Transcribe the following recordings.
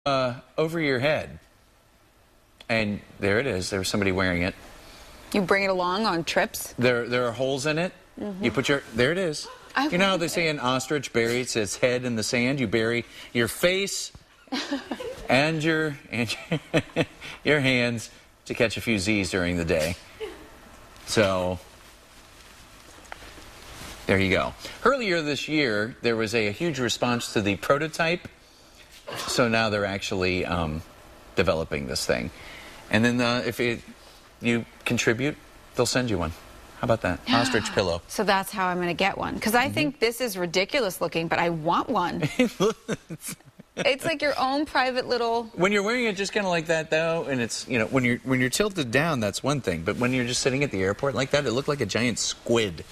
over your head. And there it is. There was somebody wearing it. You bring it along on trips? There are holes in it. You put there it is. You know how they say an ostrich buries its head in the sand? You bury your face and your hands to catch a few Z's during the day. So there you go. Earlier this year, there was a huge response to the prototype. So now they're actually developing this thing. And then if you contribute, they'll send you one. How about that? OstrichPillow. So that's how I'm going to get one. Because I think this is ridiculous looking, but I want one. It's like your own private little... When you're wearing it just kind of like that, though, and it's, you know, when you're tilted down, that's one thing. But when you're just sitting at the airport like that, it looked like a giant squid.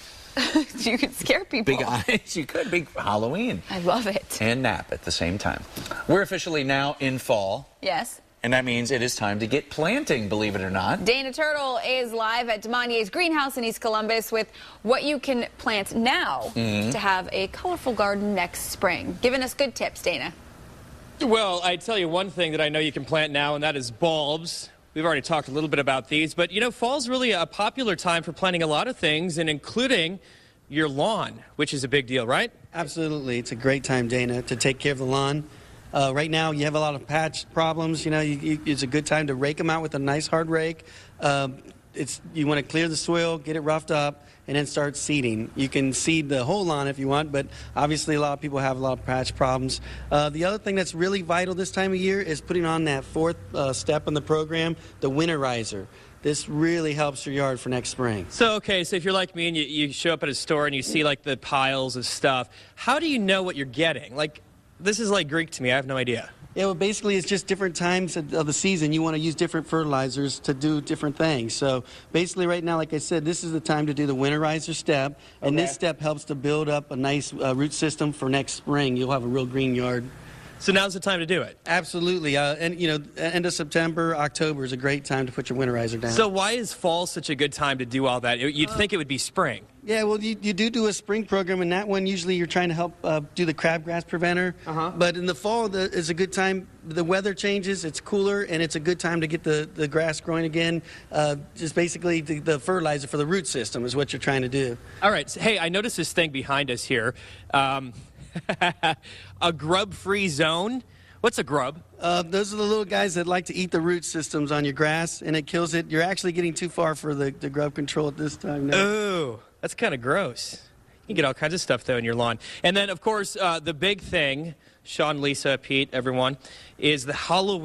You could scare people. Big eyes. You could. Big Halloween. I love it. And nap at the same time. We're officially now in fall. Yes. And that means it is time to get planting, believe it or not. Dana Turtle is live at DeMonier's greenhouse in East Columbus with what you can plant now to have a colorful garden next spring. Giving us good tips, Dana. Well, I tell you one thing that I know you can plant now, and that is bulbs. We've already talked a little bit about these, but you know, fall's really a popular time for planting a lot of things, and including your lawn, which is a big deal, right? Absolutely. It's a great time, Dana, to take care of the lawn. Right now, you have a lot of patch problems. You know, it's a good time to rake them out with a nice hard rake. You want to clear the soil, get it roughed up, and then start seeding. You can seed the whole lawn if you want, but obviously a lot of people have a lot of patch problems. The other thing that's really vital this time of year is putting on that fourth step in the program, the winterizer. This really helps your yard for next spring. So, okay, so if you're like me and you show up at a store and you see like the piles of stuff, how do you know what you're getting? Like, this is like Greek to me. I have no idea. Yeah, well, basically, it's just different times of the season. You want to use different fertilizers to do different things. So, basically, right now, like I said, this is the time to do the winterizer step. And this step helps to build up a nice root system for next spring. You'll have a real green yard. So now's the time to do it? Absolutely. And, you know, end of September, October is a great time to put your winterizer down. So why is fall such a good time to do all that? You'd think it would be spring. Yeah, well, you do a spring program, and that one usually you're trying to help do the crabgrass preventer. But in the fall, it's a good time. The weather changes, it's cooler, and it's a good time to get the grass growing again. Just basically the fertilizer for the root system is what you're trying to do. All right. So, hey, I noticed this thing behind us here. A grub-free zone. What's a grub? Those are the little guys that like to eat the root systems on your grass, and it kills it. You're actually getting too far for the grub control at this time now. Ooh, that's kind of gross. You get all kinds of stuff, though, in your lawn. And then, of course, the big thing, Sean, Lisa, Pete, everyone, is the Halloween.